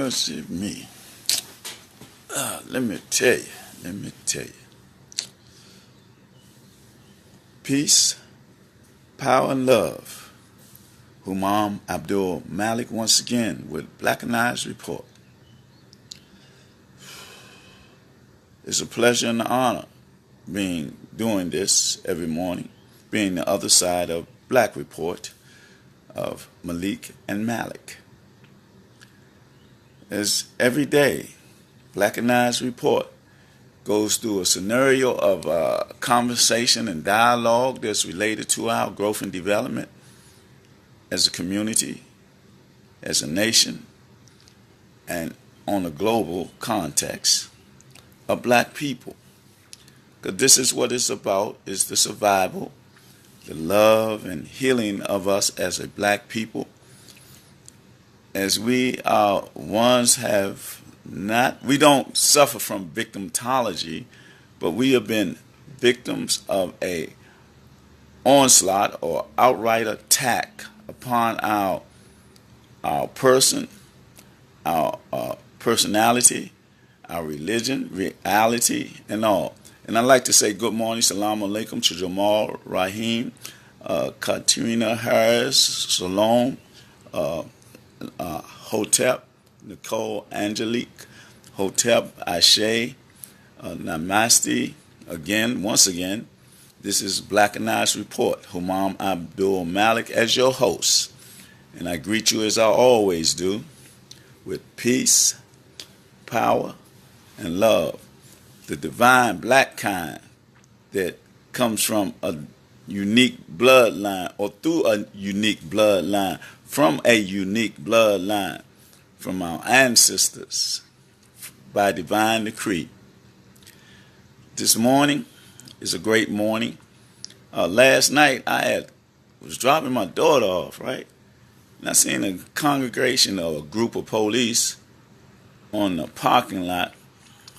mercy me. Let me tell you. Peace, power, and love. Humam Abdulmalik once again with Blackanized Report. It's a pleasure and an honor doing this every morning, being the other side of Black Report of Malik and Malik. As every day, Blackanized Report goes through a scenario of conversation and dialogue that's related to our growth and development as a community, as a nation, and on a global context of Black people. Because this is what it's about, is the survival, the love and healing of us as a Black people. As we we don't suffer from victimology, but we have been victims of a onslaught or outright attack upon our person, our personality, our religion, reality, and all. And I'd like to say good morning, salam alaikum to Jamal Rahim, Katrina Harris, Salome, Hotep, Nicole Angelique, Hotep, Ashe, Namaste. Once again, this is Blackanized Report. Humam Abdulmalik as your host. And I greet you as I always do, with peace, power, and love. The divine Black kind that comes from a unique bloodline, or through a unique bloodline, from a unique bloodline, from our ancestors, by divine decree. This morning is a great morning. Last night I was dropping my daughter off, right? And I seen a congregation or a group of police on the parking lot.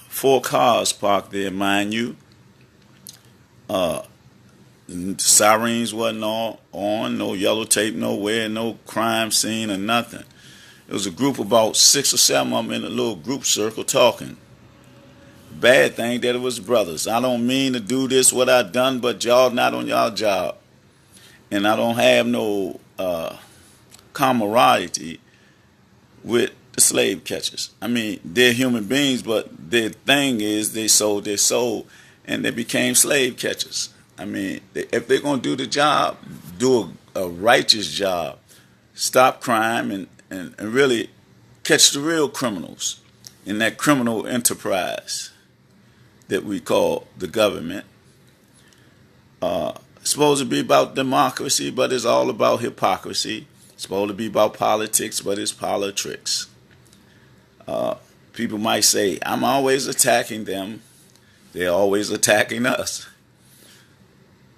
4 cars parked there, mind you. The sirens wasn't all on, no yellow tape nowhere, no crime scene or nothing. It was a group, about 6 or 7 of them in a little group circle talking. Bad thing that it was brothers. I don't mean to do this, what I done, but y'all not on y'all job. And I don't have no camaraderie with the slave catchers. I mean, they're human beings, but their thing is they sold their soul and they became slave catchers. I mean, if they're going to do the job, do a righteous job, stop crime and really catch the real criminals in that criminal enterprise that we call the government. It's supposed to be about democracy, but it's all about hypocrisy. It's supposed to be about politics, but it's politics. People might say, I'm always attacking them. They're always attacking us.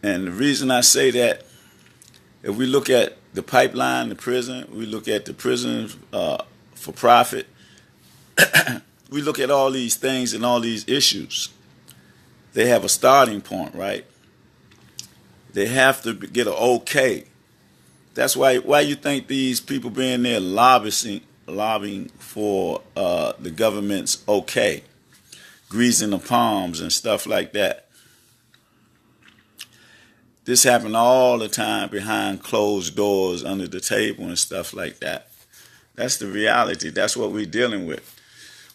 And the reason I say that, if we look at the pipeline, the prison, we look at the prison for profit, we look at all these things and all these issues. They have a starting point, right? They have to get an okay. That's why you think these people being there lobbying for the government's okay, greasing the palms and stuff like that. This happened all the time behind closed doors, under the table and stuff like that. That's the reality. That's what we're dealing with.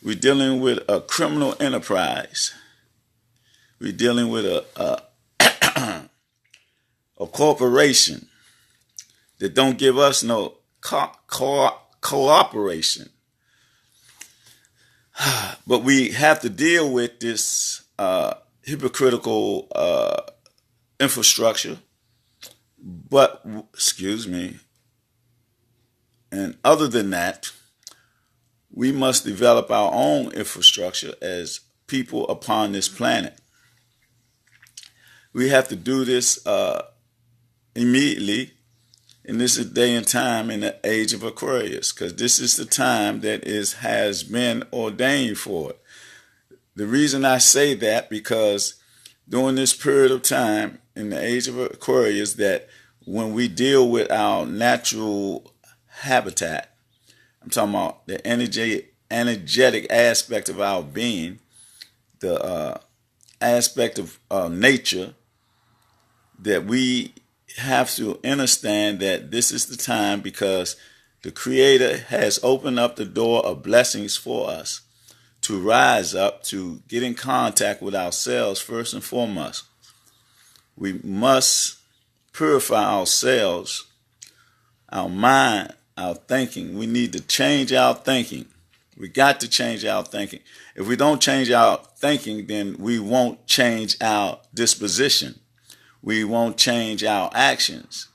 We're dealing with a criminal enterprise. We're dealing with a corporation that don't give us no cooperation. But we have to deal with this hypocritical infrastructure. But, and other than that, we must develop our own infrastructure as people upon this planet. We have to do this immediately, in this day and time in the age of Aquarius, because this is the time that has been ordained for it. The reason I say that, because during this period of time in the age of Aquarius, that when we deal with our natural habitat, I'm talking about the energy energetic aspect of our being, the aspect of nature, that we have to understand that this is the time, because the Creator has opened up the door of blessings for us to rise up, to get in contact with ourselves first and foremost. We must purify ourselves, our mind, our thinking. We need to change our thinking. We got to change our thinking. If we don't change our thinking, then we won't change our disposition. We won't change our actions.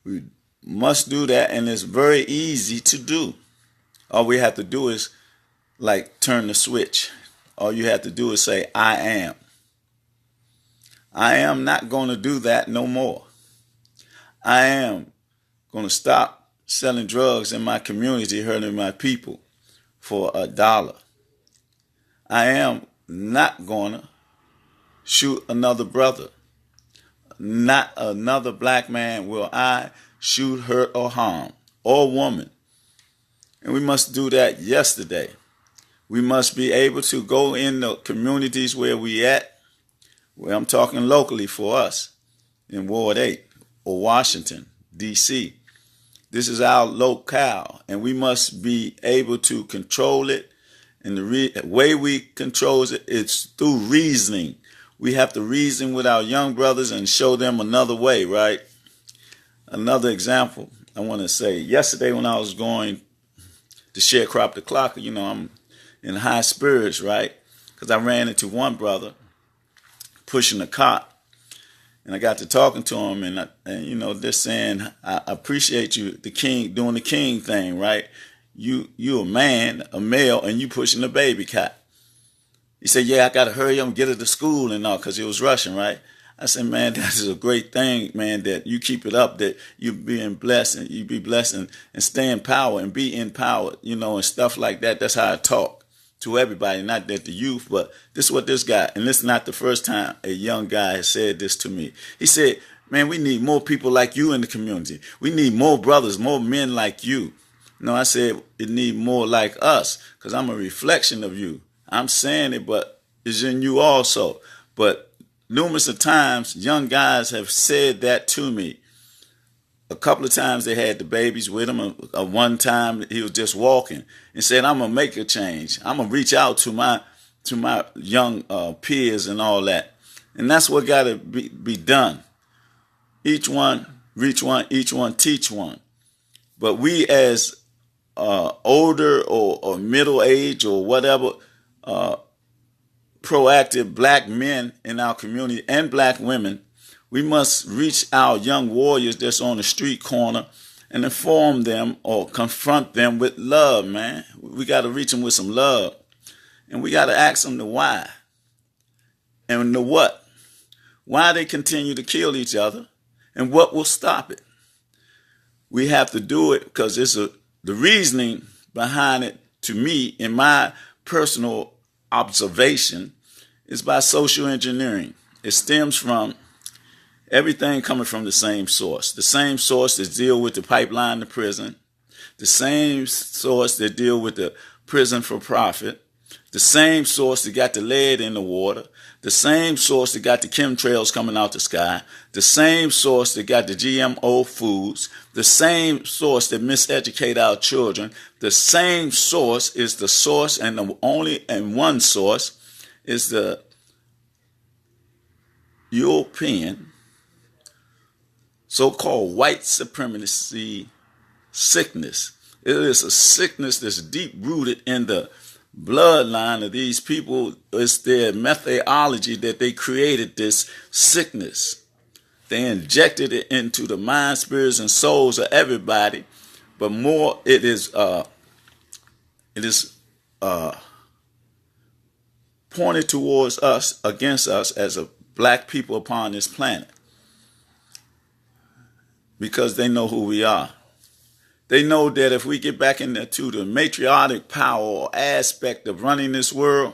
We must do that, and it's very easy to do. All we have to do is like turn the switch. All you have to do is say, I am. I am not going to do that no more. I am going to stop selling drugs in my community, hurting my people for $1. I am not going to shoot another brother. Not another black man will I shoot, hurt, or harm, or woman. And we must do that yesterday. We must be able to go in the communities where we at, where I'm talking locally for us, in Ward 8 or Washington, D.C. This is our locale, and we must be able to control it. And the way we control it is through reasoning. We have to reason with our young brothers and show them another way, right? Another example I want to say, yesterday when I was going to sharecrop the clock, I'm in high spirits, right? Because I ran into one brother pushing a cart, and I got to talking to him, and they're saying, I appreciate you, the king, doing the king thing, right? You a man, a male, and you pushing a baby cot. He said, yeah, I got to hurry up and get her to school and all, because he was rushing, right? I said, man, that is a great thing, man, that you keep it up, that you being blessed, and you be blessed and stay in power and be empowered, and stuff like that. That's how I talk to everybody, not that the youth, but this is what this guy, and this is not the first time a young guy has said this to me. He said, man, we need more people like you in the community. We need more brothers, more men like you. No, I said, it need more like us, because I'm a reflection of you. I'm saying it, but it's in you also. But numerous of times, young guys have said that to me. A couple of times they had the babies with him. One time he was just walking and said, I'm going to make a change. I'm going to reach out to my young peers and all that. And that's what got to be done. Each one reach one, each one teach one. But we as older or middle age or whatever, proactive black men in our community and black women, we must reach our young warriors that's on the street corner and inform them or confront them with love, man. We got to reach them with some love. And we got to ask them the why and the what. Why they continue to kill each other and what will stop it. We have to do it because the reasoning behind it, to me, in my personal observation, is by social engineering. It stems from everything coming from the same source. The same source that deal with the pipeline to prison. The same source that deal with the prison for profit. The same source that got the lead in the water. The same source that got the chemtrails coming out the sky. The same source that got the GMO foods. The same source that miseducate our children. The same source is the source, and the only and one source is the European so-called white supremacy sickness. It is a sickness that's deep-rooted in the bloodline of these people. It's their methodology that they created this sickness. They injected it into the mind, spirits, and souls of everybody. But more, it is pointed towards us, against us as a black people upon this planet. Because they know who we are. They know that if we get back into the matriarchic power or aspect of running this world,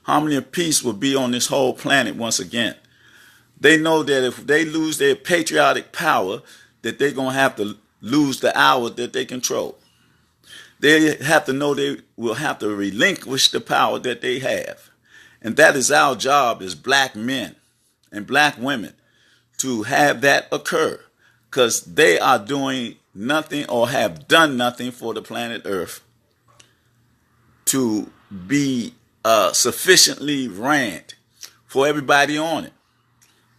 harmony and peace will be on this whole planet once again. They know that if they lose their patriotic power, that they're going to have to lose the hour that they control. they have to know they will have to relinquish the power that they have. And that is our job as black men and black women, to have that occur, because they are doing nothing or have done nothing for the planet Earth to be sufficiently ran for everybody on it.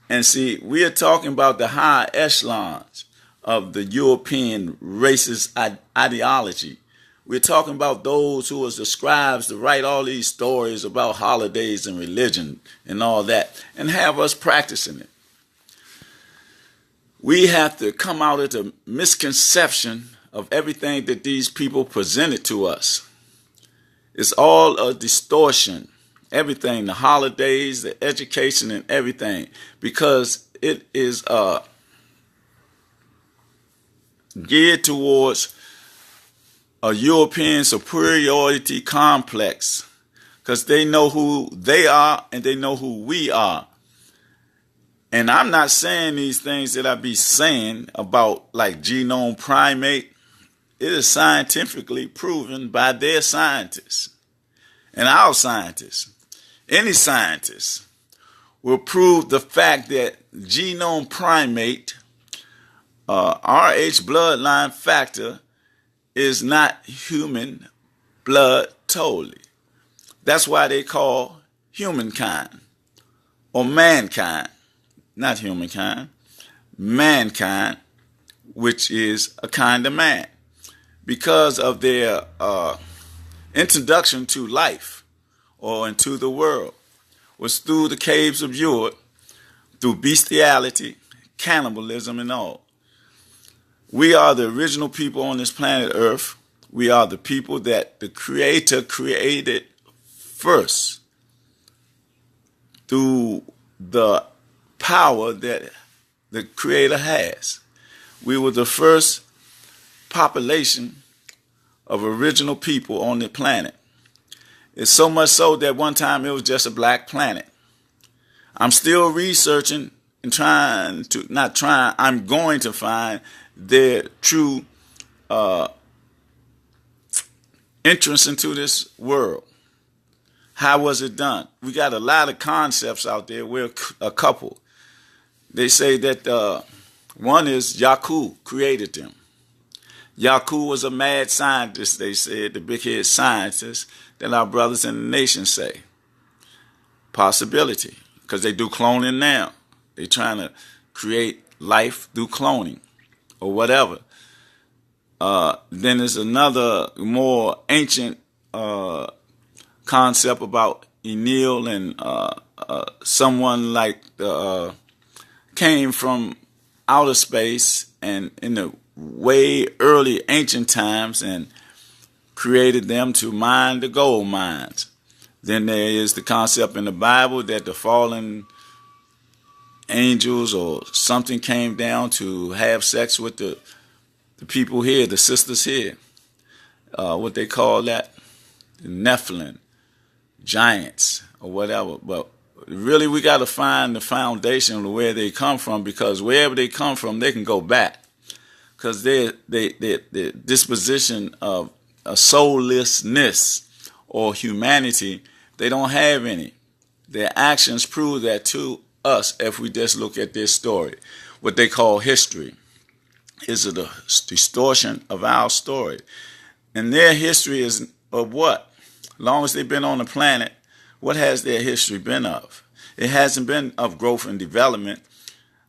And see, we are talking about the high echelons of the European racist ideology. We're talking about those who was the scribes to write all these stories about holidays and religion and all that, and have us practicing it. We have to come out of the misconception of everything that these people presented to us. It's all a distortion. Everything, the holidays, the education, and everything, because it is geared towards a European superiority complex, because they know who they are and they know who we are. And I'm not saying these things that I be saying about like genome primate. It is scientifically proven by their scientists and our scientists. Any scientist will prove the fact that genome primate, RH bloodline factor, is not human blood totally. That's why they call humankind or mankind, not humankind, mankind, which is a kind of man, because of their introduction to life or into the world was through the caves of Europe, through bestiality, cannibalism, and all. We are the original people on this planet Earth. We are the people that the Creator created first through the power that the Creator has. We were the first population of original people on the planet. It's so much so that one time it was just a black planet. I'm still researching and I'm going to find their true entrance into this world. How was it done? We got a lot of concepts out there. We're a couple. They say that one is Yaku created them. Yaku was a mad scientist, they said, the big-head scientist that our brothers in the nation say. Possibility, because they do cloning now. They're trying to create life through cloning or whatever. Then there's another more ancient concept about Enlil and someone like came from outer space and in the way early ancient times and created them to mine the gold mines. Then there is the concept in the Bible that the fallen angels or something came down to have sex with the people here, the sisters here. What they call that? The Nephilim, giants or whatever. But really we got to find the foundation of where they come from, because wherever they come from, they can go back. Because their disposition of a soullessness or humanity, they don't have any. Their actions prove that to us if we just look at this story. What they call history is a distortion of our story. And their history is of what? As long as they've been on the planet, what has their history been of? It hasn't been of growth and development.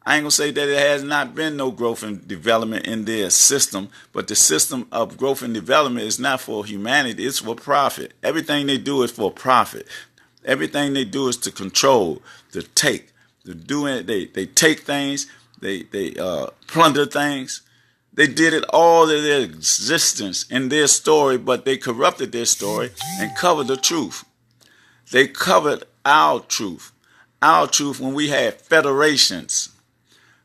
I ain't going to say that it has not been no growth and development in their system, but the system of growth and development is not for humanity, it's for profit. Everything they do is for profit. Everything they do is to control, to take. They take things, they plunder things. They did it all of their existence in their story, but they corrupted their story and covered the truth. They covered our truth. Our truth when we had federations.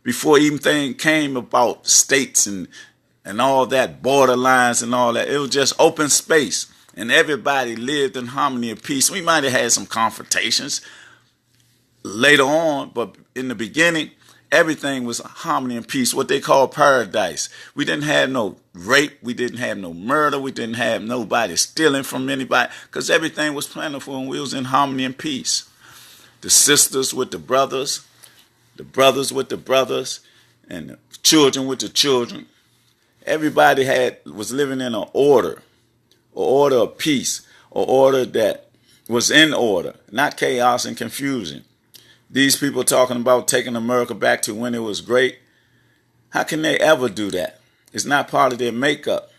Before anything came about states and all that, borderlines and all that, it was just open space. And everybody lived in harmony and peace. We might have had some confrontations later on, but in the beginning, everything was harmony and peace, what they call paradise. We didn't have no rape. We didn't have no murder. We didn't have nobody stealing from anybody, because everything was plentiful and we was in harmony and peace. The sisters with the brothers with the brothers, and the children with the children. Everybody was living in an order of peace, an order that was in order, not chaos and confusion. These people talking about taking America back to when it was great. How can they ever do that? It's not part of their makeup.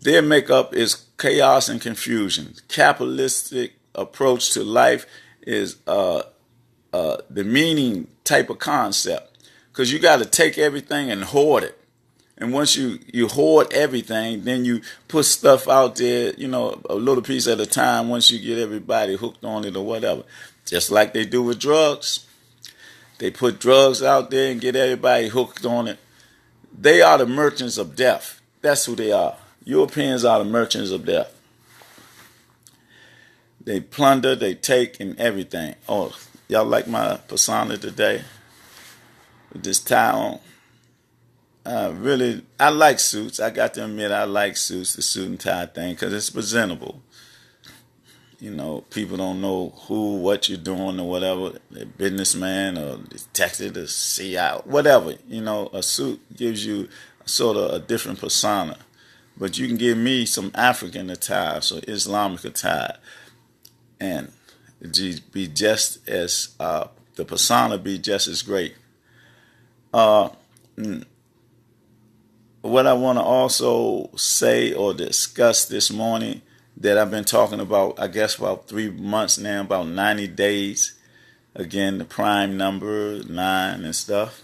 Their makeup is chaos and confusion. Capitalistic approach to life is the meaning type of concept, because you got to take everything and hoard it. And once you hoard everything, then you put stuff out there, a little piece at a time, once you get everybody hooked on it or whatever. Just like they do with drugs. They put drugs out there and get everybody hooked on it. They are the merchants of death. That's who they are. Europeans are the merchants of death. They plunder, they take, and everything. Oh, y'all like my persona today? With this tie on. I like suits. I got to admit, I like suits, the suit and tie thing, because it's presentable. People don't know what you're doing or whatever. A businessman or detective or CI, whatever. A suit gives you sort of a different persona. But you can give me some African attire, so Islamic attire, and be just as, the persona be just as great. What I want to also say or discuss this morning, that I've been talking about, I guess about 3 months now, about 90 days, again, the prime number, 9 and stuff,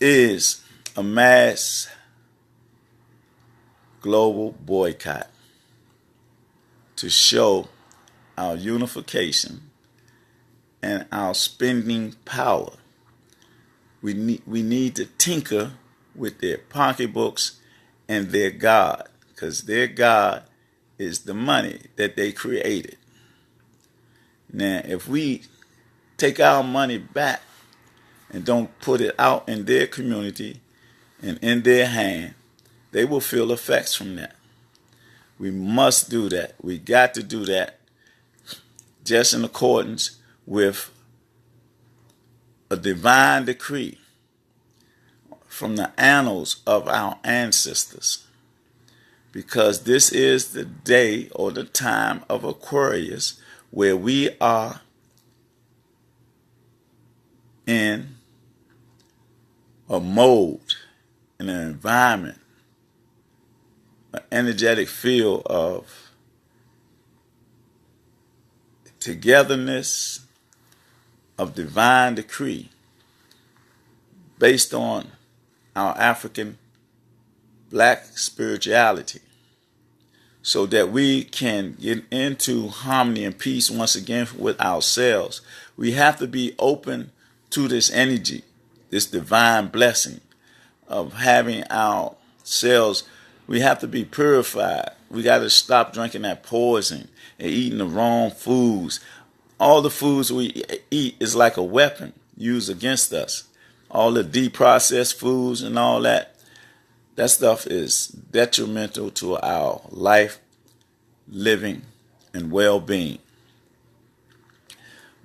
is a mass global boycott to show our unification and our spending power. We need to tinker with their pocketbooks and their God, because their God is the money that they created. Now, if we take our money back and don't put it out in their community and in their hand, they will feel effects from that. We must do that. We got to do that, just in accordance with a divine decree from the annals of our ancestors. Because this is the day or the time of Aquarius, where we are in a mode, in an environment, an energetic field of togetherness, of divine decree, based on our African Black spirituality, so that we can get into harmony and peace once again with ourselves. We have to be open to this energy, this divine blessing of having ourselves. We have to be purified. We got to stop drinking that poison and eating the wrong foods. All the foods we eat is like a weapon used against us. All the deprocessed foods and all that. That stuff is detrimental to our life, living, and well-being.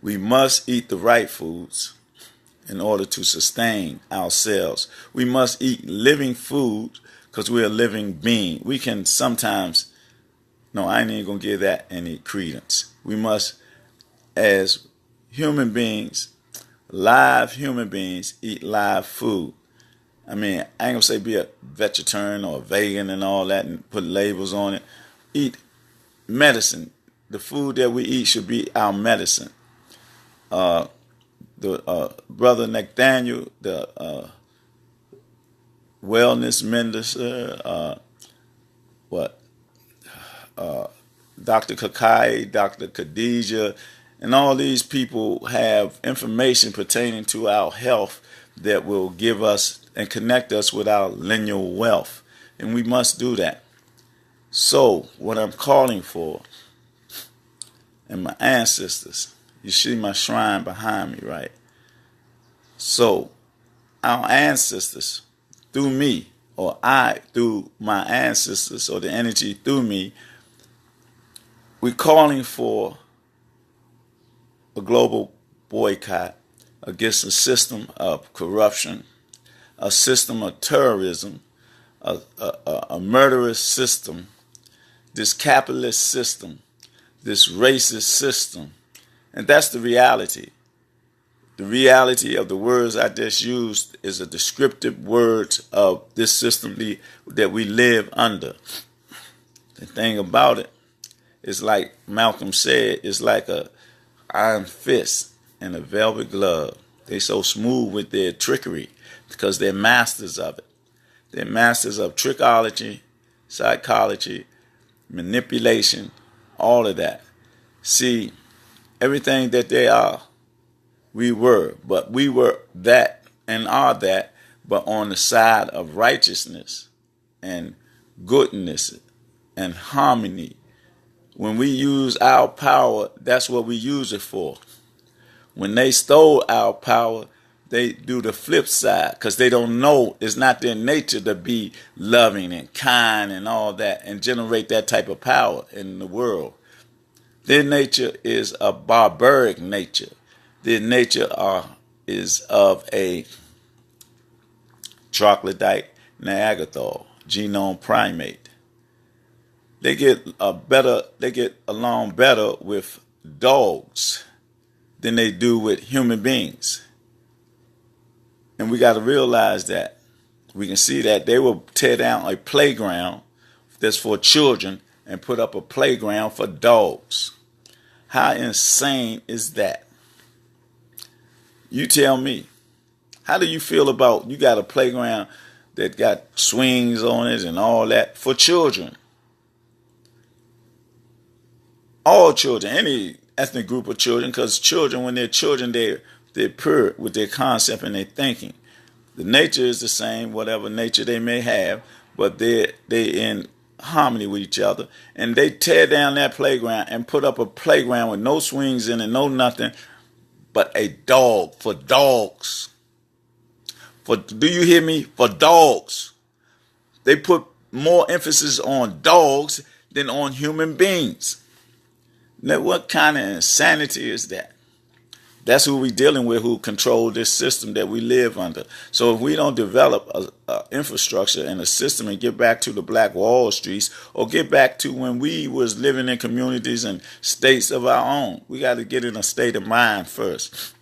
We must eat the right foods in order to sustain ourselves. We must eat living food, because we're a living being. We can sometimes, no, I ain't even going to give that any credence. We must, as human beings, live human beings, eat live food. I mean, I ain't gonna say be a vegetarian or a vegan and all that and put labels on it. Eat medicine. The food that we eat should be our medicine. The brother Nathaniel, the wellness minister, Dr. Kakai, Dr. Khadijah, and all these people have information pertaining to our health that will give us and connect us with our lineal wealth. And we must do that. So, what I'm calling for, and my ancestors, you see my shrine behind me, right? So our ancestors, through me, or I through my ancestors, or the energy through me, we're calling for a global boycott against a system of corruption, a system of terrorism, a murderous system, this capitalist system, this racist system. And that's the reality. The reality of the words I just used is a descriptive word of this system that we live under. The thing about it is, like Malcolm said, it's like a iron fist and a velvet glove. They're so smooth with their trickery because they're masters of it. They're masters of trickology, psychology, manipulation, all of that. See, everything that they are, we were that and are that, but on the side of righteousness and goodness and harmony. When we use our power, that's what we use it for. When they stole our power, they do the flip side because they don't know it's not their nature to be loving and kind and all that and generate that type of power in the world. Their nature is a barbaric nature. Their nature is of a troglodyte Neanderthal, genome primate. They get along better with dogs than they do with human beings. And we got to realize that. We can see that they will tear down a playground that's for children and put up a playground for dogs. How insane is that? You tell me. How do you feel about, you got a playground that got swings on it and all that for children? All children, any ethnic group of children, because children, when they're children, they're pure with their concept and their thinking. The nature is the same, whatever nature they may have, but they're in harmony with each other. And they tear down that playground and put up a playground with no swings in it, no nothing, but a dog for dogs. Do you hear me? For dogs. They put more emphasis on dogs than on human beings. Now, what kind of insanity is that? That's who we're dealing with, who control this system that we live under. So if we don't develop a infrastructure and a system and get back to the Black Wall Streets, or get back to when we was living in communities and states of our own, we got to get in a state of mind first.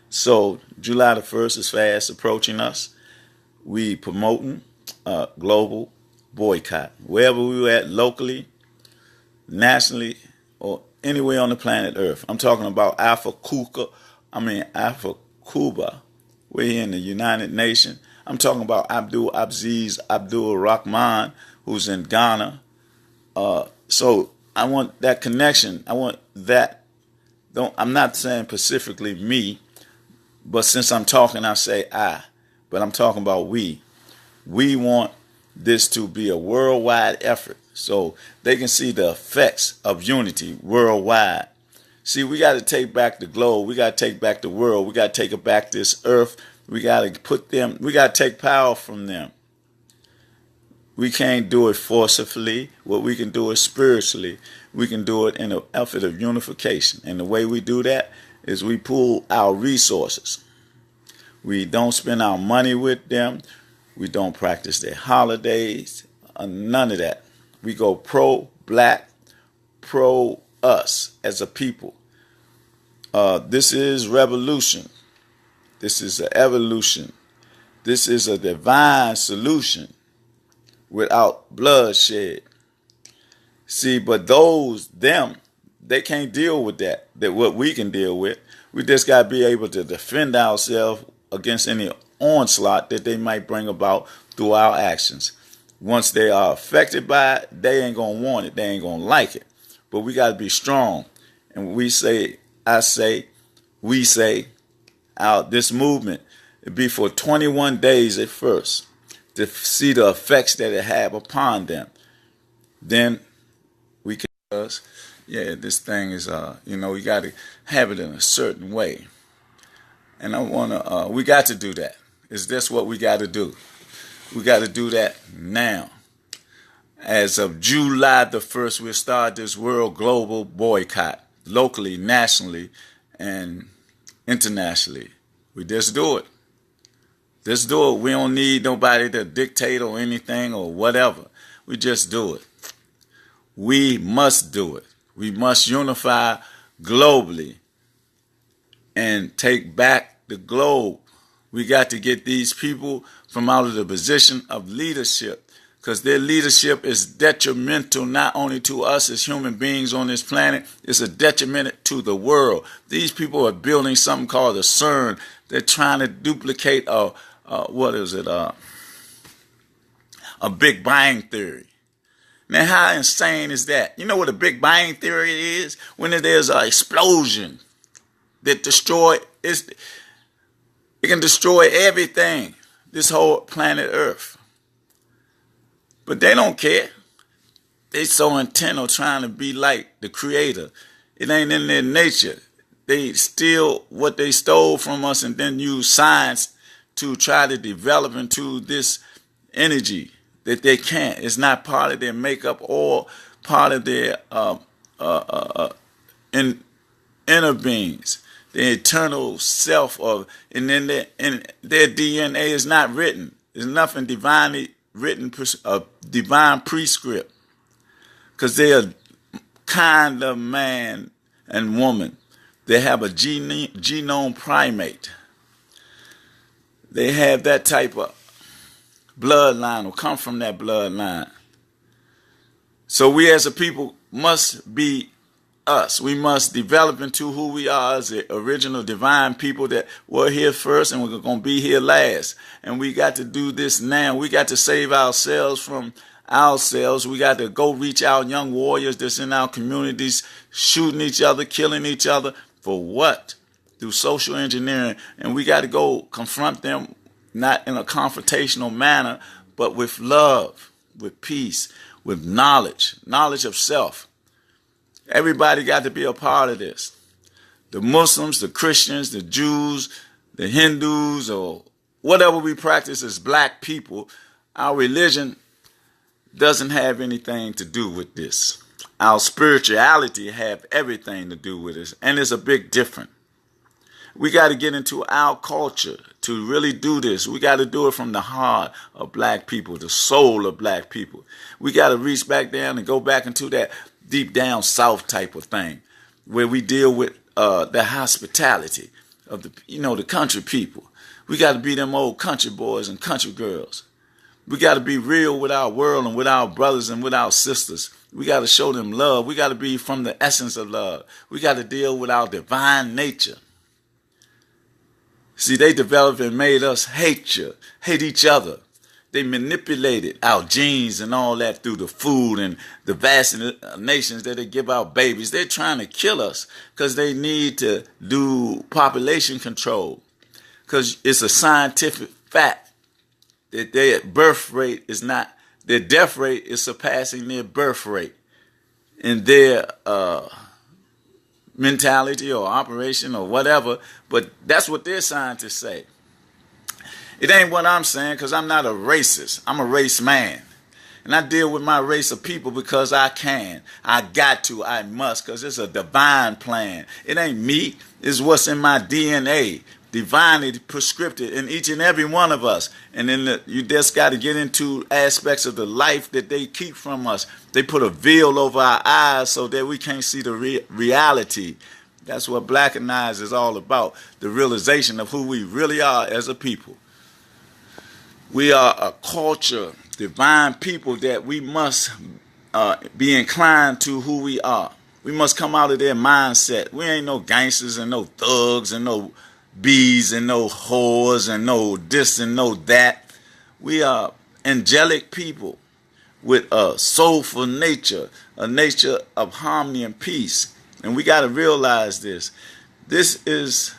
So July the 1st is fast approaching us. We promoting a global boycott. Wherever we at locally, nationally, or anywhere on the planet Earth. I'm talking about Cuba. We're here in the United Nations. I'm talking about Abdul Rahman, who's in Ghana. So I want that connection. I want that. I'm not saying specifically me, but since I'm talking, I say I. But I'm talking about we. We want this to be a worldwide effort, so they can see the effects of unity worldwide. See, we got to take back the globe. We got to take back the world. We got to take it back this earth. We got to take power from them. We can't do it forcibly. What we can do is spiritually. We can do it in an effort of unification. And the way we do that is we pool our resources. We don't spend our money with them. We don't practice their holidays. None of that. We go pro-black, pro-us as a people. This is revolution. This is an evolution. This is a divine solution without bloodshed. See, but they can't deal with that what we can deal with. We just got to be able to defend ourselves against any onslaught that they might bring about through our actions. Once they are affected by it, they ain't going to want it. They ain't going to like it. But we got to be strong. And we say, this movement, it'd be for 21 days at first to see the effects that it have upon them. Then we can, this thing is, you got to have it in a certain way. And we got to do that. Is this what we got to do? We got to do that now. As of July the 1st, we'll start this world global boycott, locally, nationally, and internationally. We just do it. Just do it. We don't need nobody to dictate or anything or whatever. We just do it. We must do it. We must unify globally and take back the globe. We got to get these people from out of the position of leadership, because their leadership is detrimental not only to us as human beings on this planet, it's a detriment to the world. These people are building something called the CERN. They're trying to duplicate a Big Bang Theory. Now, how insane is that? You know what a Big Bang Theory is? When there's an explosion that it can destroy everything, this whole planet Earth. But they don't care. They so intent on trying to be like the creator. It ain't in their nature. They steal what they stole from us and then use science to try to develop into this energy that they can't. It's not part of their makeup or part of their inner beings, the eternal self and then their DNA is not written. There's nothing divinely written, divine prescript, because they are kind of man and woman. They have a genome primate. They have that type of bloodline or come from that bloodline. So we as a people must be us. We must develop into who we are as the original divine people that were here first and we're going to be here last. And we got to do this now. We got to save ourselves from ourselves. We got to go reach out young warriors that's in our communities, shooting each other, killing each other. For what? Through social engineering. And we got to go confront them, not in a confrontational manner, but with love, with peace, with knowledge of self. Everybody got to be a part of this. The Muslims, the Christians, the Jews, the Hindus, or whatever we practice as black people, our religion doesn't have anything to do with this. Our spirituality have everything to do with this, and it's a big difference. We got to get into our culture to really do this. We got to do it from the heart of black people, the soul of black people. We got to reach back down and go back into that deep down south type of thing, where we deal with the hospitality of the country people. We got to be them old country boys and country girls. We got to be real with our world and with our brothers and with our sisters. We got to show them love. We got to be from the essence of love. We got to deal with our divine nature. See, they developed and made us hate each other. They manipulated our genes and all that through the food and the vaccinations that they give our babies. They're trying to kill us because they need to do population control. Because it's a scientific fact that their death rate is surpassing their birth rate in their mentality or operation or whatever. But that's what their scientists say. It ain't what I'm saying, because I'm not a racist. I'm a race man. And I deal with my race of people because I can. I got to. I must, because it's a divine plan. It ain't me. It's what's in my DNA. Divinely prescripted in each and every one of us. And then you just got to get into aspects of the life that they keep from us. They put a veil over our eyes so that we can't see the reality. That's what Blackanized is all about. The realization of who we really are as a people. We are a culture, divine people, that we must be inclined to who we are. We must come out of their mindset. We ain't no gangsters and no thugs and no bees and no whores and no this and no that. We are angelic people with a soulful nature, a nature of harmony and peace. And we got to realize this. This is,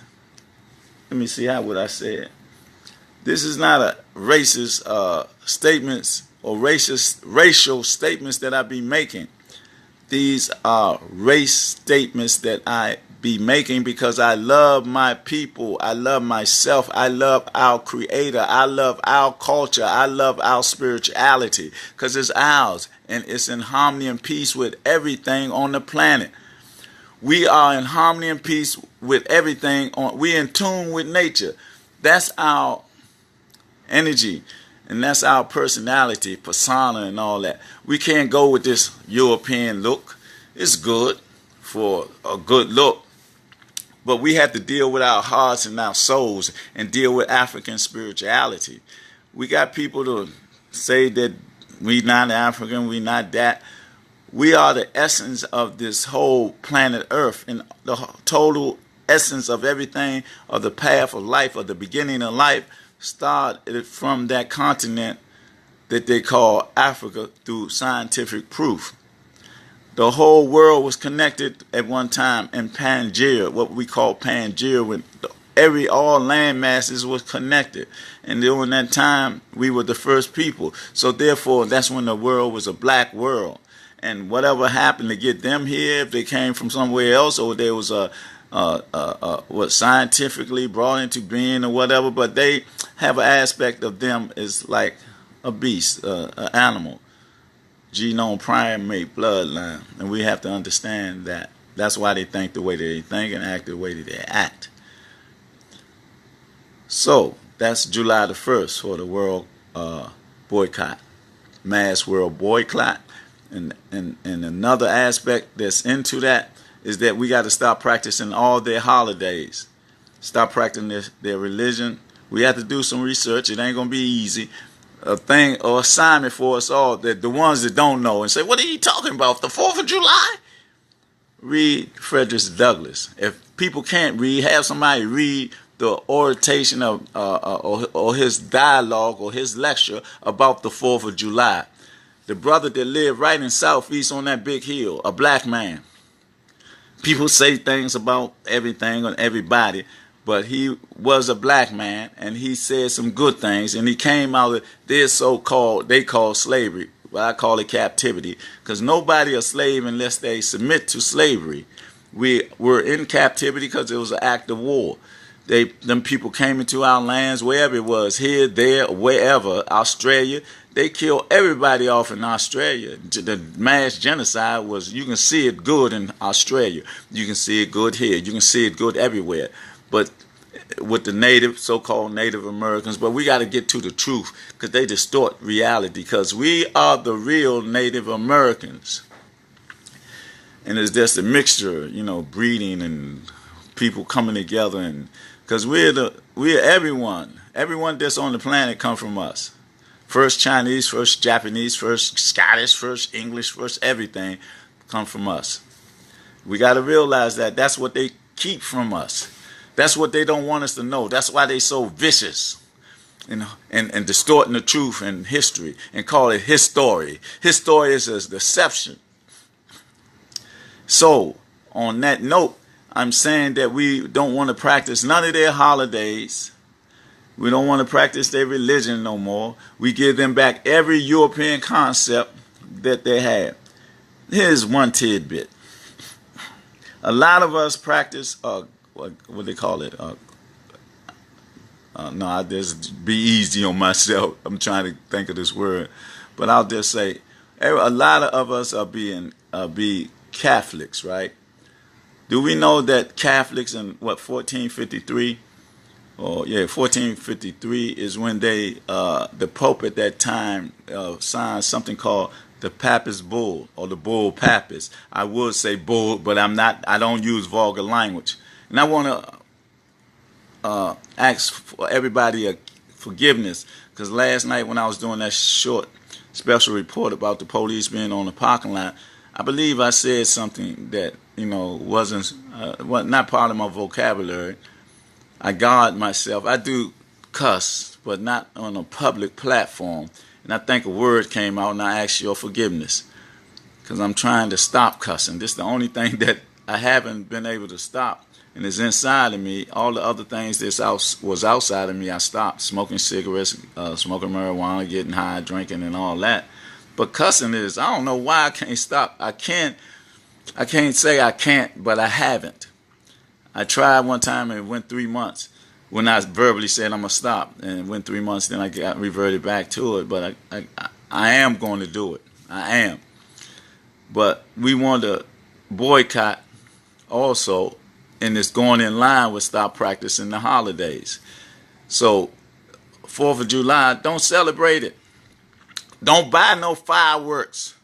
let me see, how would I say it? This is not a racist statements or racial statements that I be making. These are race statements that I be be making, because I love my people. I love myself. I love our creator. I love our culture. I love our spirituality, because it's ours and it's in harmony and peace with everything on the planet. We are in harmony and peace with everything. We're in tune with nature. That's our energy, and that's our personality, persona, and all that. We can't go with this European look. It's good for a good look, but we have to deal with our hearts and our souls and deal with African spirituality. We got people to say that we not African, we not that. We are the essence of this whole planet Earth, and the total essence of everything, of the path of life, of the beginning of life, started from that continent that they call Africa through scientific proof. The whole world was connected at one time in Pangea, what we call Pangea, when all land masses was connected. And during that time, we were the first people. So therefore, that's when the world was a black world. And whatever happened to get them here, if they came from somewhere else, or there was what scientifically brought into being or whatever, but they have an aspect of them is like a beast, an animal. Genome primate bloodline, and we have to understand that. That's why they think the way they think and act the way that they act. So that's July the 1st for the world boycott, mass world boycott. And another aspect that's into that is that we got to stop practicing all their holidays, stop practicing their religion. We have to do some research. It ain't gonna be easy. A thing or assignment for us all, that the ones that don't know and say, what are you talking about, the 4th of July? Read Frederick Douglass. If people can't read, have somebody read the oration of or his dialogue or his lecture about the 4th of July. The brother that lived right in Southeast on that big hill, a black man. People say things about everything and everybody, but he was a black man, and he said some good things, and he came out of their so-called, they call slavery, but I call it captivity, because nobody a slave unless they submit to slavery. We were in captivity because it was an act of war. Them people came into our lands, wherever it was, here, there, wherever, Australia. They killed everybody off in Australia. The mass genocide was, you can see it good in Australia. You can see it good here. You can see it good everywhere. But with the so-called Native Americans, but we got to get to the truth, because they distort reality, because we are the real Native Americans. And it's just a mixture, breeding and people coming together, and because we're everyone that's on the planet come from us. First Chinese, first Japanese, first Scottish, first English, first everything come from us. We got to realize that that's what they keep from us. That's what they don't want us to know. That's why they so vicious and distorting the truth and history and call it history. History is a deception. So, on that note, I'm saying that we don't want to practice none of their holidays. We don't want to practice their religion no more. We give them back every European concept that they had. Here's one tidbit. A lot of us practice, what they call it? No, I just be easy on myself. I'm trying to think of this word. But I'll just say, a lot of us are be Catholics, right? Do we know that Catholics in 1453? 1453 is when the Pope at that time signed something called the Papist Bull, or the Bull Papist. I would say bull, but I don't use vulgar language. And I want to ask for everybody forgiveness, because last night when I was doing that short special report about the police being on the parking lot, I believe I said something that wasn't not part of my vocabulary. I guard myself. I do cuss, but not on a public platform. And I think a word came out, and I ask your forgiveness, because I'm trying to stop cussing. This is the only thing that I haven't been able to stop, and it's inside of me. All the other things that was outside of me, I stopped. Smoking cigarettes, smoking marijuana, getting high, drinking, and all that. But cussing is, I don't know why I can't stop. I can't say I can't, but I haven't. I tried one time and it went 3 months when I verbally said I'm going to stop. And it went 3 months, then I got reverted back to it. But I am going to do it. I am. But we want to boycott also, and it's going in line with stop practicing the holidays. So 4th of July, don't celebrate it. Don't buy no fireworks.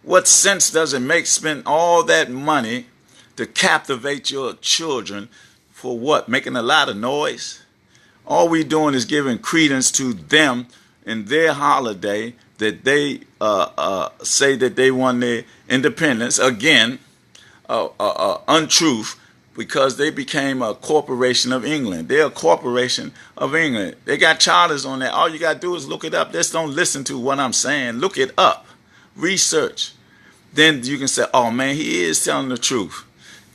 What sense does it make spend all that money to captivate your children for what? Making a lot of noise? All we doing is giving credence to them and their holiday that they say that they won their independence. Again, untruth, because they became a corporation of England. They're a corporation of England. They got charters on that. All you got to do is look it up. Just don't listen to what I'm saying. Look it up. Research. Then you can say, oh man, he is telling the truth.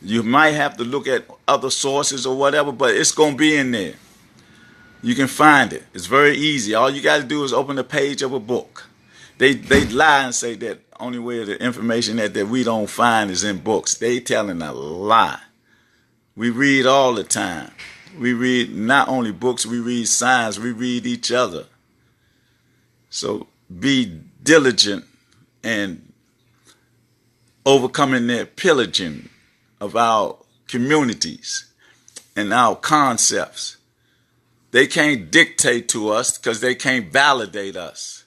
You might have to look at other sources or whatever, but it's going to be in there. You can find it. It's very easy. All you got to do is open the page of a book. They lie and say that only way the information that we don't find is in books. They telling a lie. We read all the time. We read not only books, we read signs, we read each other. So be diligent in overcoming their pillaging of our communities and our concepts. They can't dictate to us because they can't validate us.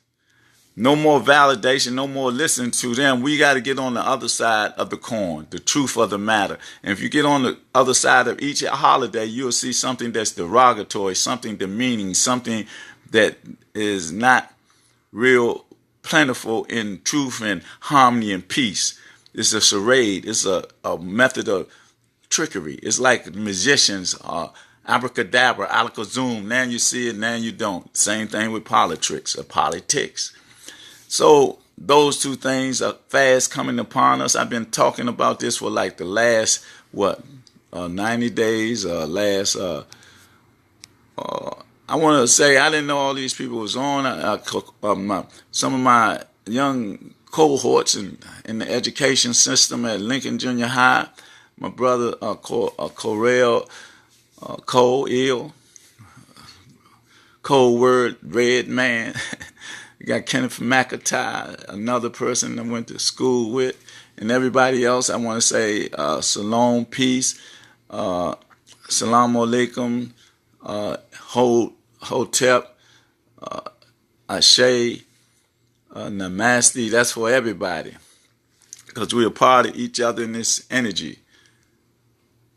No more validation, no more listening to them. We got to get on the other side of the coin, the truth of the matter. And if you get on the other side of each holiday, you'll see something that's derogatory, something demeaning, something that is not real plentiful in truth and harmony and peace. It's a charade. It's a method of trickery. It's like magicians, abracadabra, alakazam. Now you see it, now you don't. Same thing with politics or politics. So those two things are fast coming upon us. I've been talking about this for like the last, 90 days, I want to say I didn't know all these people was on. Some of my young cohorts in the education system at Lincoln Junior High, my brother Correll Cole, Cold Word, Red Man. You got Kenneth McIntyre, another person I went to school with, and everybody else. I want to say Shalom, peace, Salam Alaikum, Hotep, Ashe, Namaste. That's for everybody, because we're a part of each other in this energy.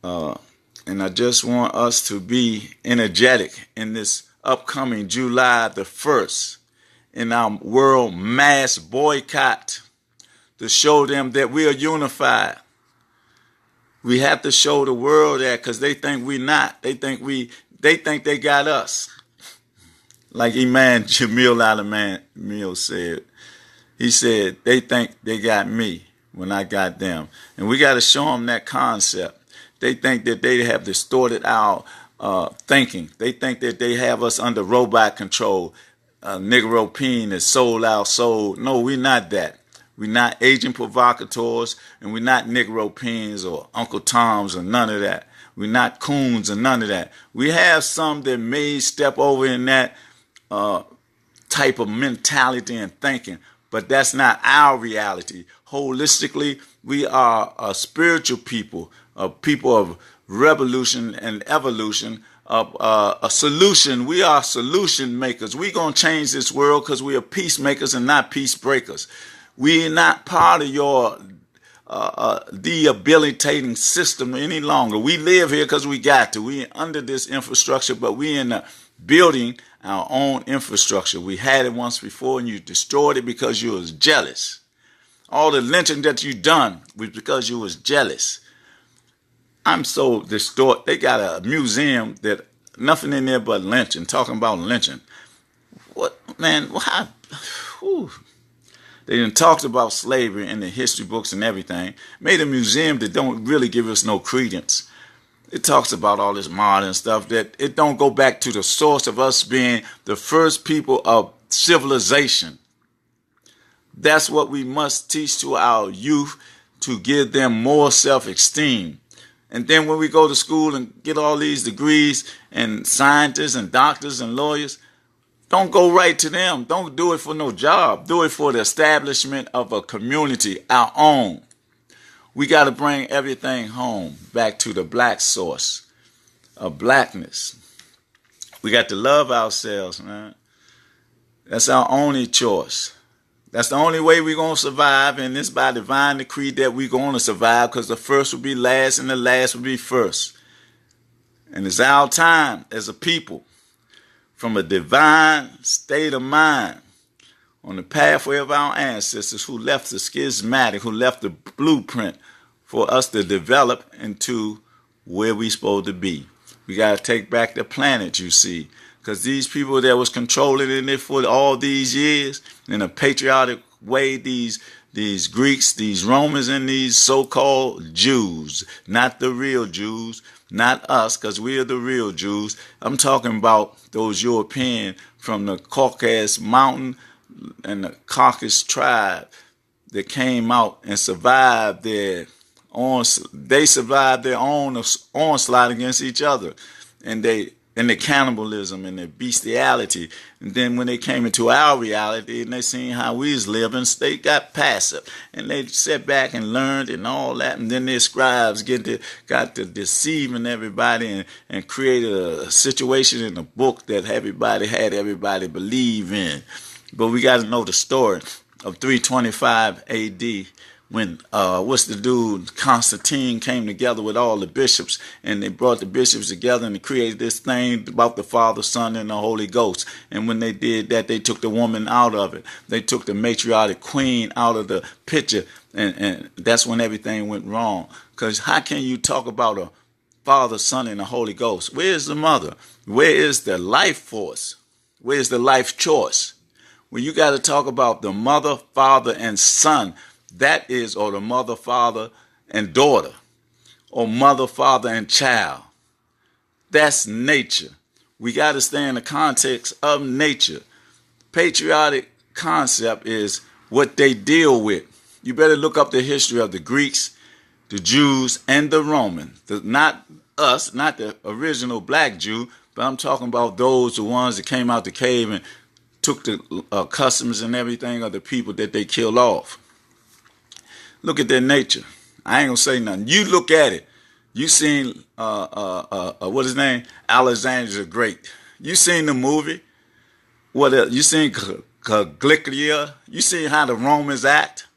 And I just want us to be energetic in this upcoming July the 1st. In our world mass boycott, to show them that we are unified. We have to show the world that, because they think we're not. They think they got us. Like Imam Jamil Al-Jamil said. He said, they think they got me when I got them. And we got to show them that concept. They think that they have distorted our thinking. They think that they have us under robot control. Negro Peen is sold our soul. No, we're not that. We're not agent provocateurs, and we're not Negro Peens or Uncle Toms or none of that. We're not coons or none of that. We have some that may step over in that type of mentality and thinking, but that's not our reality. Holistically, we are a spiritual people, a people of revolution and evolution, a solution. We are solution makers. We're going to change this world because we are peacemakers and not peace breakers. We're not part of your debilitating system any longer. We live here because we got to. We're under this infrastructure, but we're in building our own infrastructure. We had it once before, and you destroyed it because you was jealous. All the lynching that you done was because you was jealous. I'm so distorted. They got a museum that nothing in there but lynching, talking about lynching. What, man, why? Whew. They done talked about slavery in the history books and everything. Made a museum that don't really give us no credence. It talks about all this modern stuff that it don't go back to the source of us being the first people of civilization. That's what we must teach to our youth, to give them more self-esteem And then when we go to school and get all these degrees and scientists and doctors and lawyers, don't go right to them. Don't do it for no job. Do it for the establishment of a community, our own. We got to bring everything home, back to the black source of blackness. We got to love ourselves, man. That's our only choice. That's the only way we're going to survive, and it's by divine decree that we're going to survive, because the first will be last and the last will be first. And it's our time as a people, from a divine state of mind, on the pathway of our ancestors who left the schismatic, who left the blueprint for us to develop into where we're supposed to be. We got to take back the planet, you see, because these people that was controlling it for all these years in a patriotic way, these Greeks, these Romans, and these so-called Jews, not the real Jews, not us, because we are the real Jews. I'm talking about those European from the Caucasus Mountain and the Caucasus tribe that came out and survived their own onslaught against each other, and the cannibalism and the bestiality. And then when they came into our reality and they seen how we was living, they got passive and they sat back and learned and all that. And then their scribes got to deceiving everybody and created a situation in the book that everybody believe in. But we got to know the story of 325 A.D. when what's the dude, Constantine, came together with all the bishops, and they brought the bishops together and they created this thing about the Father, Son, and the Holy Ghost. And when they did that, they took the woman out of it. They took the matriarchal queen out of the picture, and that's when everything went wrong. Because how can you talk about a Father, Son, and the Holy Ghost? Where is the mother? Where is the life force? Where is the life choice? Well, you got to talk about the mother, father, and son. That is, or the mother, father, and daughter, or mother, father, and child. That's nature. We got to stay in the context of nature. Patriotic concept is what they deal with. You better look up the history of the Greeks, the Jews, and the Romans. Not us, not the original black Jew, but I'm talking about the ones that came out the cave and took the customs and everything of the people that they killed off. Look at their nature. I ain't gonna say nothing. You look at it. You seen what his name? Alexander the Great. You seen the movie? What else? You seen Caligula? You seen how the Romans act?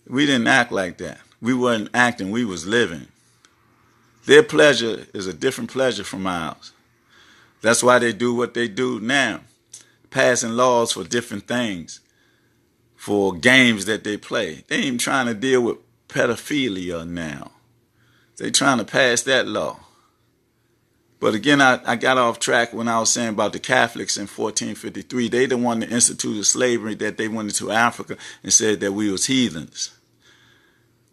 We didn't act like that. We wasn't acting. We was living. Their pleasure is a different pleasure from ours. That's why they do what they do now, passing laws for different things, for games that they play. They ain't even trying to deal with pedophilia now. They trying to pass that law. But again, I got off track when I was saying about the Catholics in 1453. They the one that instituted slavery, that they went into Africa and said that we was heathens.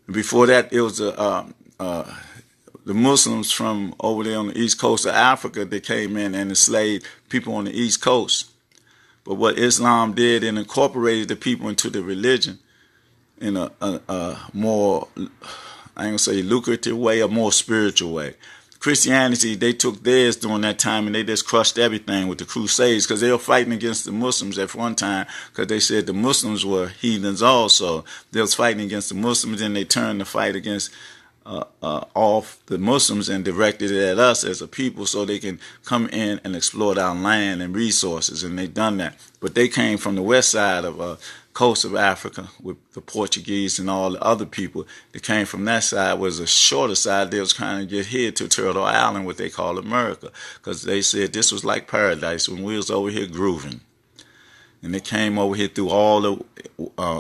Before that, it was the Muslims from over there on the east coast of Africa that came in and enslaved people on the east coast. But what Islam did, and incorporated the people into the religion in a more, I ain't gonna say lucrative way, a more spiritual way. Christianity, they took theirs during that time and they just crushed everything with the Crusades, because they were fighting against the Muslims at one time, because they said the Muslims were heathens also. They was fighting against the Muslims, and they turned the fight against off the Muslims and directed it at us as a people so they can come in and exploit our land and resources, and they done that. But they came from the west side of coast of Africa with the Portuguese and all the other people that came from that side. Was a shorter side. They was trying to get here to Turtle Island, what they call America, because they said this was like paradise when we was over here grooving. And they came over here through all the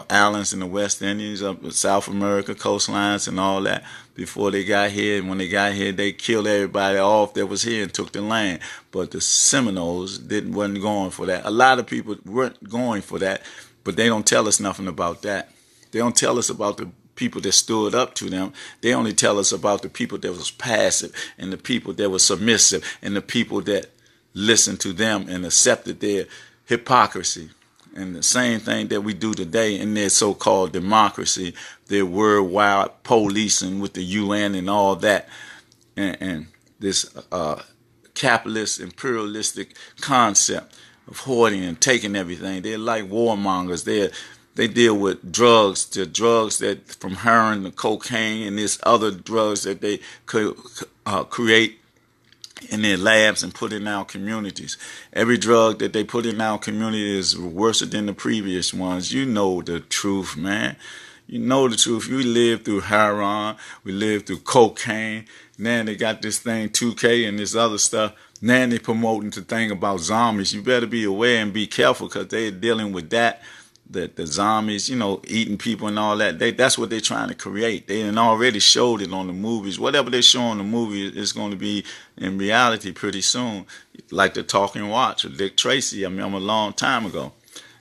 islands in the West Indies, up in South America, coastlines and all that before they got here. And when they got here, they killed everybody off that was here and took the land. But the Seminoles wasn't going for that. A lot of people weren't going for that, but they don't tell us nothing about that. They don't tell us about the people that stood up to them. They only tell us about the people that was passive, and the people that was submissive, and the people that listened to them and accepted their hypocrisy. And the same thing that we do today in their so-called democracy, their worldwide policing with the UN and all that, and this capitalist imperialistic concept of hoarding and taking everything. They're like warmongers. They deal with drugs, the drugs that from heroin to cocaine and this other drugs that they could create in their labs and put in our communities. Every drug that they put in our community is worse than the previous ones. You know the truth, man. You know the truth. We lived through heroin. We lived through cocaine. Now they got this thing 2K and this other stuff. Now they promoting the thing about zombies. You better be aware and be careful because they're dealing with that. The zombies, eating people and all that. That's what they're trying to create. They already showed it on the movies. Whatever they show on the movie is going to be in reality pretty soon. Like the Talking Watch with Dick Tracy, I remember a long time ago.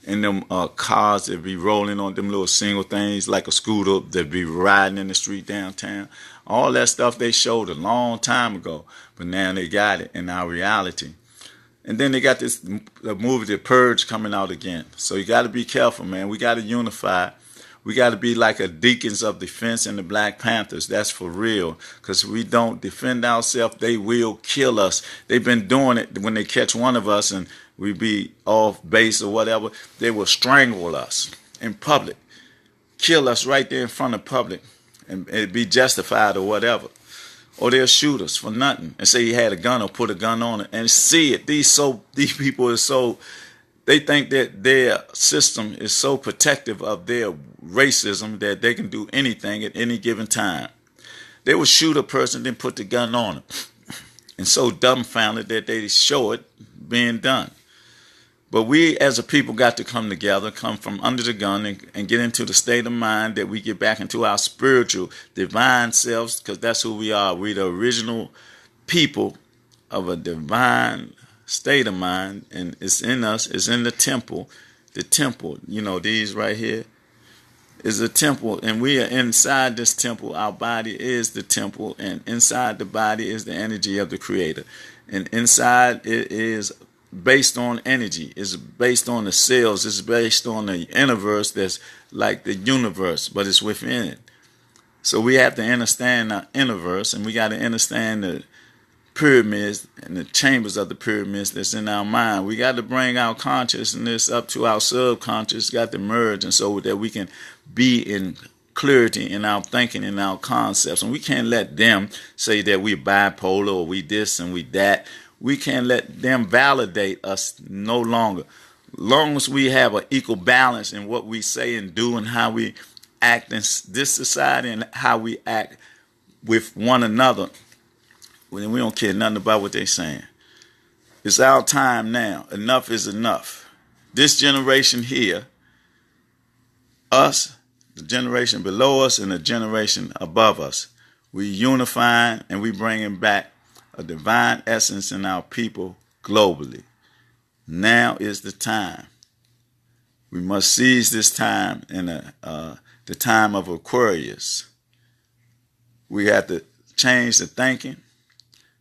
And them cars that be rolling on them little single things like a scooter that be riding in the street downtown. All that stuff they showed a long time ago. But now they got it in our reality. And then they got the movie The Purge coming out again. So you got to be careful, man. We got to unify. We got to be like a Deacons of Defense and the Black Panthers. That's for real. Because we don't defend ourselves, they will kill us. They've been doing it when they catch one of us and we be off base or whatever. They will strangle us in public. Kill us right there in front of public. And it'd be justified or whatever. Or they'll shoot us for nothing and say he had a gun or put a gun on it and see it. These people are so, they think that their system is so protective of their racism that they can do anything at any given time. They will shoot a person, then put the gun on them. And so dumbfounded that they show it being done. But we as a people got to come together, come from under the gun and get into the state of mind that we get back into our spiritual, divine selves, because that's who we are. We're the original people of a divine state of mind, and it's in us, it's in the temple. The temple, these right here is a temple, and we are inside this temple. Our body is the temple, and inside the body is the energy of the Creator. And inside it is based on energy, it's based on the cells, it's based on the universe that's like the universe, but it's within it. So we have to understand our universe, and we got to understand the pyramids and the chambers of the pyramids that's in our mind. We got to bring our consciousness up to our subconscious, got to merge, and so that we can be in clarity in our thinking and our concepts. And we can't let them say that we're bipolar or we this and we that. We can't let them validate us no longer. Long as we have an equal balance in what we say and do and how we act in this society and how we act with one another, we don't care nothing about what they're saying. It's our time now. Enough is enough. This generation here, us, the generation below us, and the generation above us, we unifying and we bringing back a divine essence in our people globally. Now is the time. We must seize this time in the time of Aquarius. We have to change the thinking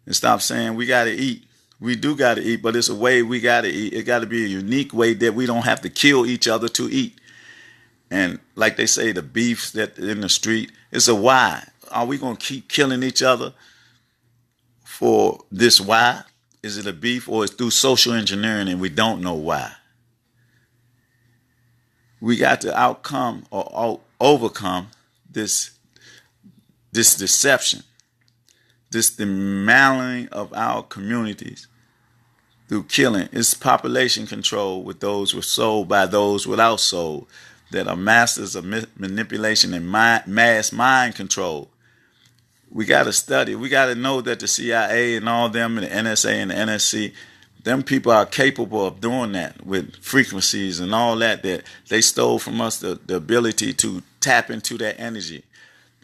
and stop saying we got to eat. We do got to eat, but it's a way we got to eat. It got to be a unique way that we don't have to kill each other to eat. And like they say, the beefs that in the street, it's a why. Are we going to keep killing each other for this why? Is it a beef or it's through social engineering and we don't know why? We got to overcome this deception, this dismantling of our communities through killing. It's population control with those with soul by those without soul that are masters of manipulation and mass mind control. We got to study. We got to know that the CIA and all them and the NSA and the NSC, them people are capable of doing that with frequencies and all that they stole from us the ability to tap into that energy.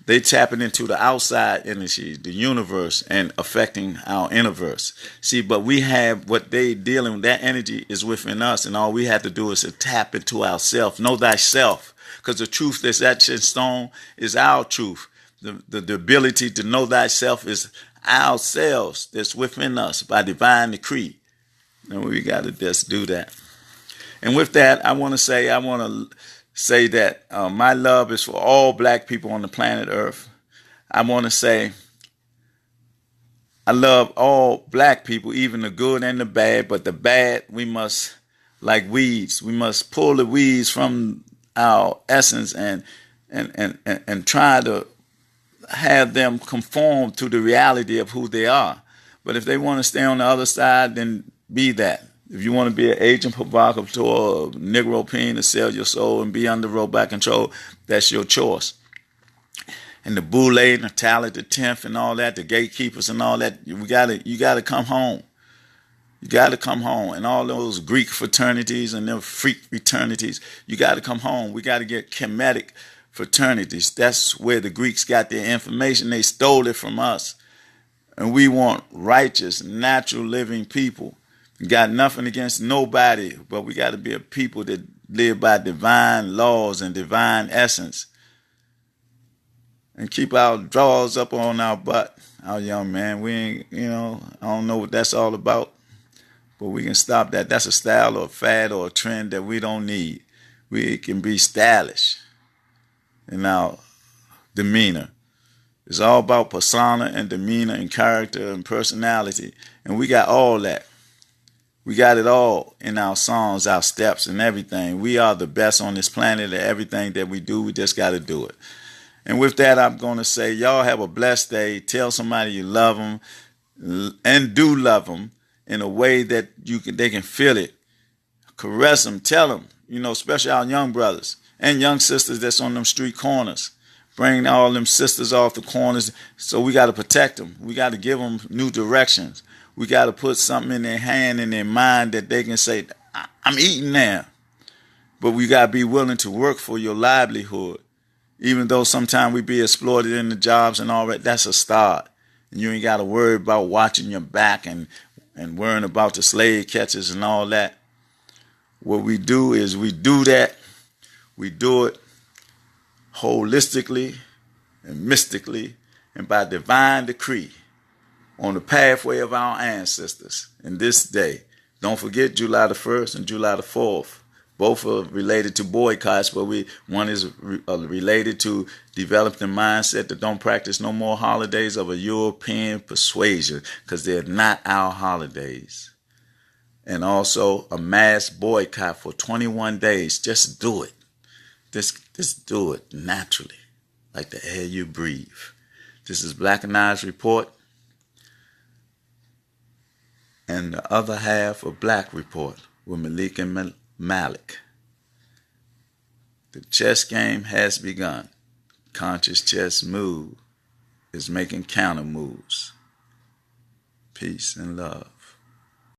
They tapping into the outside energy, the universe, and affecting our innerverse. See, but we have what they dealing with. That energy is within us, and all we have to do is to tap into ourself. Know thyself, because the truth that's etched in stone is our truth. The ability to know thyself is ourselves that's within us by divine decree. And we got to just do that. And with that, I want to say that my love is for all black people on the planet Earth. I want to say I love all black people, even the good and the bad, but the bad, we must, like weeds, we must pull the weeds from our essence and try to have them conform to the reality of who they are. But if they want to stay on the other side, then be that. If you want to be an agent provocateur, or Negro peen to sell your soul and be under robot control, that's your choice. And the Boule and the Talent, the 10th and all that, the gatekeepers and all that, you gotta come home. You gotta come home. And all those Greek fraternities and them freak fraternities, you gotta come home. We gotta get Kemetic fraternities. That's where the Greeks got their information. They stole it from us. And we want righteous, natural living people. Got nothing against nobody, but we got to be a people that live by divine laws and divine essence. And keep our drawers up on our butt, our young man. We ain't, I don't know what that's all about, but we can stop that. That's a style or a fad or a trend that we don't need. We can be stylish in our demeanor. It's all about persona and demeanor and character and personality. And we got all that. We got it all in our songs, our steps, and everything. We are the best on this planet at everything that we do. We just got to do it. And with that, I'm going to say, y'all have a blessed day. Tell somebody you love them and do love them in a way that they can feel it. Caress them. Tell them, especially our young brothers and young sisters that's on them street corners. Bring all them sisters off the corners. So we got to protect them. We got to give them new directions. We got to put something in their hand, in their mind that they can say, I'm eating now. But we got to be willing to work for your livelihood. Even though sometimes we be exploited in the jobs and all that, that's a start. And you ain't got to worry about watching your back and worrying about the slave catchers and all that. What we do is we do that. We do it holistically and mystically and by divine decree on the pathway of our ancestors in this day. Don't forget July the 1st and July the 4th. Both are related to boycotts, but one is related to develop the mindset that don't practice no more holidays of a European persuasion because they're not our holidays. And also a mass boycott for 21 days. Just do it. Just do it naturally, like the air you breathe. This is Blackanized Report and the other half of Black Report with Malik and Malik. The chess game has begun. Conscious chess move is making counter moves. Peace and love.